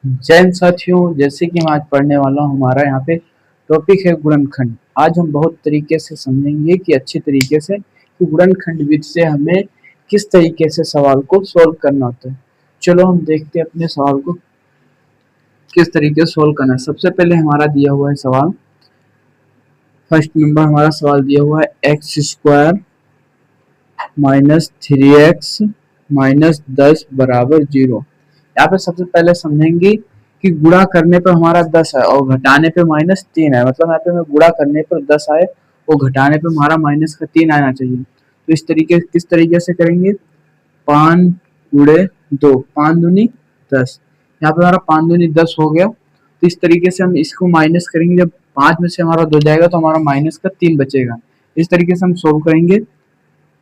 जय हिंद साथियों, जैसे कि मैं आज पढ़ने वाला हूँ, हमारा यहाँ पे टॉपिक है गुणनखंड। आज हम बहुत तरीके से समझेंगे कि अच्छे तरीके से कि गुणनखंड विधि से हमें किस तरीके से सवाल को सॉल्व करना होता है। चलो हम देखते हैं अपने सवाल को किस तरीके से सॉल्व करना है। सबसे पहले हमारा दिया हुआ है सवाल, फर्स्ट नंबर हमारा सवाल दिया हुआ है x square minus 3x minus 10 बराबर 0। यहाँ पे सबसे पहले समझेंगे कि गुणा करने पर हमारा 10 है और घटाने पे -3 है। मतलब यहाँ पे मैं गुणा करने पर 10 आए और घटाने पे हमारा -3 आना चाहिए। तो इस तरीके किस तरीके से करेंगे, 5 गुणे 2, 5 दूनी 10। यहाँ पे हमारा 5 दूनी 10 हो गया। तो इस तरीके से हम इसको माइनस करेंगे। जब 5 में से हमारा 2 जाएगा तो हमारा -3 बचेगा। इस तरीके से हम सोल्व करेंगे।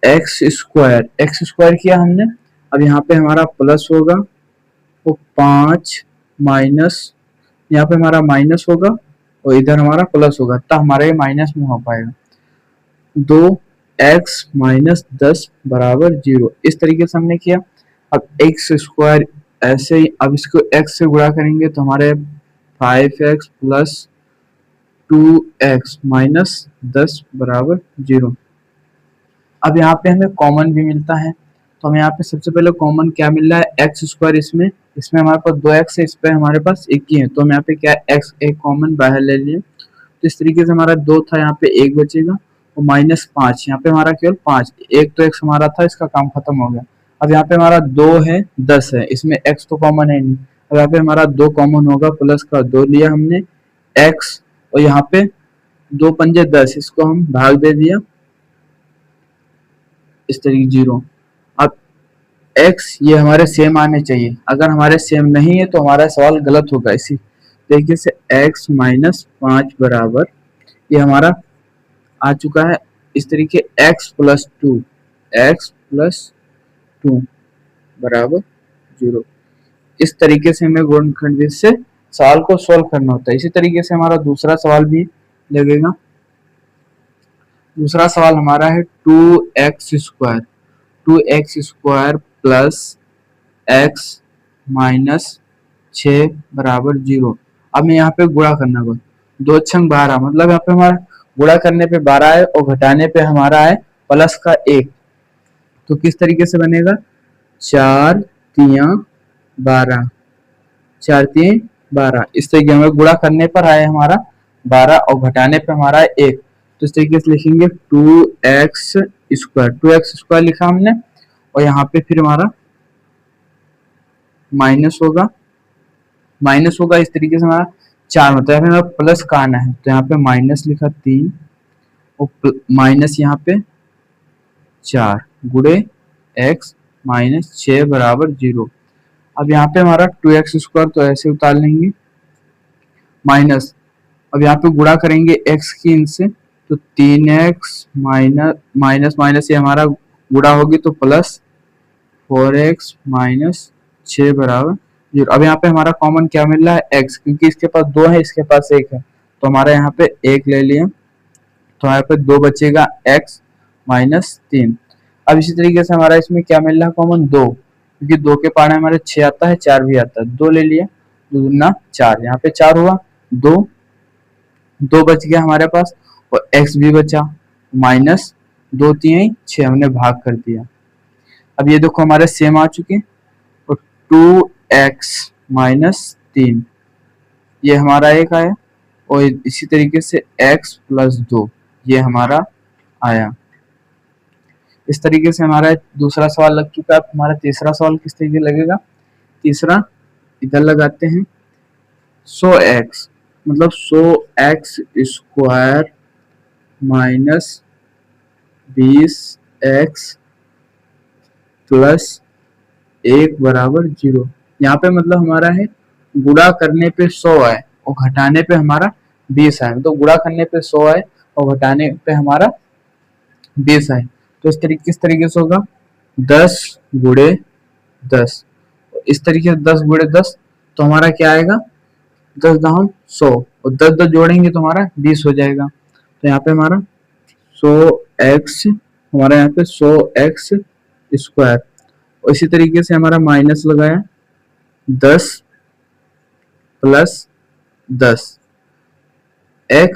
एक्स स्क्वायर किया हमने, अब यहाँ पे हमारा प्लस होगा तो 5 माइनस, यहाँ पे हमारा माइनस होगा और इधर हमारा प्लस होगा, तब हमारा ये माइनस में हो पाएगा। 2x माइनस 10 बराबर 0। इस तरीके से हमने किया। अब एक्स स्क्वायर ऐसे ही, अब इसको x से गुणा करेंगे तो हमारे 5x प्लस 2x माइनस 10 बराबर 0। अब यहाँ पे हमें कॉमन भी मिलता है, तो हमें यहाँ पे सबसे पहले कॉमन क्या मिल रहा है, एक्स स्क्वायर। इसमें हमारे पास 2x है, इस पे हमारे पास 1 ही है, तो हम यहाँ पे क्या x एक कॉमन बाहर ले लिए। तो इस तरीके से हमारा 2 था, यहाँ पे 1 बचेगा और -5, यहाँ पे हमारा केवल 5, एक तो x हमारा था, इसका काम खत्म हो गया। अब यहाँ पे हमारा 2 है, 10 है, इसमें x तो कॉमन है नहीं। अब यहाँ पे हमारा 2 कॉमन होगा, प्लस का 2 लिया हमने x, और यहाँ पे 2 पंजे 10, इसको हम भाग दे दिया इस तरीके 0। अब x ये हमारे सेम आने चाहिए, अगर हमारे सेम नहीं है तो हमारा सवाल गलत होगा। इसी तरीके से x माइनस 5 बराबर, ये हमारा आ चुका है। इस तरीके x प्लस 2 बराबर 0। इस तरीके से हमें गुणनखंड से सवाल को सॉल्व करना होता है। इसी तरीके से हमारा दूसरा सवाल भी लगेगा। दूसरा सवाल हमारा है 2x square plus x minus 6 बराबर 0। अब मैं यहाँ पे गुणा करना होगा, 2 छंग 12, मतलब यहाँ पे हमारा गुणा करने पे 12 है और घटाने पे हमारा है प्लस का 1। तो किस तरीके से बनेगा, 4 तिया 12, 4 तिया 12। इस तरीके में गुणा करने पर आए हमारा 12 और घटाने पे हमारा 1। तो इस तरीके से लिखेंगे 2x स्क्वायर लिखा हमने, और यहाँ पे फिर हमारा माइनस होगा इस तरीके से हमारा 4, मतलब हमें प्लस का आना है, तो यहाँ पे माइनस लिखा 3 और माइनस यहाँ पे 4 गुणे x माइनस 6 बराबर 0। अब यहाँ पे हमारा 2x स्क्वायर तो ऐसे उतार लेंगे माइनस, अब यहाँ पे गुणा करेंगे x की इनसे, तो 3x माइनस माइनस ये हमारा गुणा होगी तो प्लस 4x माइनस 6 बराबर 0। अब यहाँ पे हमारा कॉमन क्या मिल रहा है, x, क्योंकि इसके पास 2 है, इसके पास 1 है, तो हमारा यहाँ पे 1 ले लिया, तो यहाँ पे 2 बचेगा x माइनस 3। अब इसी तरीके से हमारा इसमें क्या मिल रहा है कॉमन, 2, क्योंकि 2 के पाने हमारे 6 आता है, 4 भी आता है, 2 ले लिया, 2 दूना 4, यहाँ पे 4 हुआ, 2 बच गया हमारे पास, और x भी बचा, माइनस 2 3 6, हमने भाग कर दिया। अब ये देखो हमारे सेम आ चुके, और 2x माइनस 3 ये हमारा एक आया, और इसी तरीके से x प्लस 2 ये हमारा आया। इस तरीके से हमारा दूसरा सवाल लग चुका है। हमारा तीसरा सवाल किस तरीके लगेगा, तीसरा इधर लगाते हैं, 100x मतलब 100x square minus 20x plus 1 बराबर 0। यहाँ पे मतलब हमारा है गुणा करने पे 100 आए और घटाने पे हमारा 20 आए, तो गुणा करने पे 100 आए और घटाने पे हमारा 20 आए। तो इस तरीके किस तरीके से होगा, 10 गुणे 10, इस तरीके से 10 गुणे 10, तो हमारा क्या आएगा, 10 दाम 100 और 10 10 जोड़ेंगे तो हमारा 20 हो जाएगा। तो यहाँ पे हमारा 100x, हमारा यहाँ पे 100x स्क्वायर, और इसी तरीके से हमारा माइनस लगाया 10 प्लस 10, x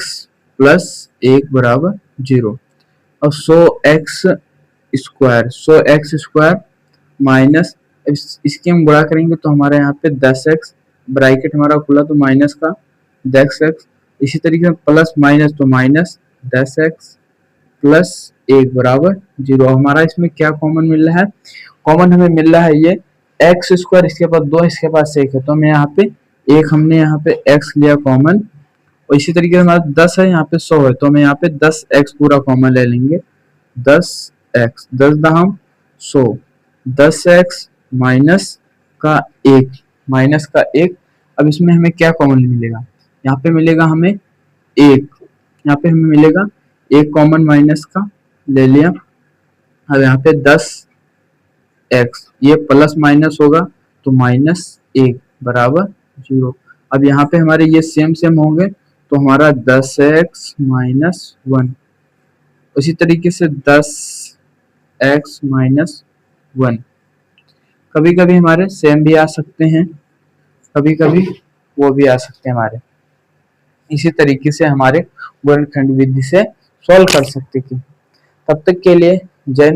प्लस 1 बराबर 0। और 100x माइनस, इसके हम गुणा करेंगे तो हमारे यहाँ पे 10x, ब्रैकेट हमारा खुला तो माइनस का 10x, इसी तरीके से प्लस माइनस तो माइनस 10x प्लस 1 बराबर 0। हमारा इसमें क्या कॉमन मिल रहा है? कॉमन हमें मिल रहा है ये x², इसके पास 2, इसके पास 1 है, तो हमें यहाँ पे एक, हमने यहाँ पे x लिया कॉमन, और इसी तरीके से हमारा 10 है, यहाँ पे 100 है, तो हमें यहाँ पे 10x पूरा कॉमन ले लेंगे। 10x, 10 दहम 100, 10x माइनस का 1, माइनस का 1। अब इसमें हमें क्या कॉमन मिलेगा? यहाँ पे मिलेगा हमें 1, यहाँ पे हमें मिलेगा 1 कॉमन माइनस का ले लिया। अब यहाँ पे 10x, ये प्लस माइनस होगा तो माइनस 1 बराबर 0। अब यहाँ पे हमारे ये सेम सेम होंगे तो हमारा 10x माइनस 1, उसी तरीके से 10x माइनस 1। कभी कभी हमारे सेम भी आ सकते हैं, कभी कभी वो भी आ सकते हैं हमारे। इसी तरीके से हमारे गुणनखंड विधि से सॉल्व कर सकते थे। तब तक के लिए जय।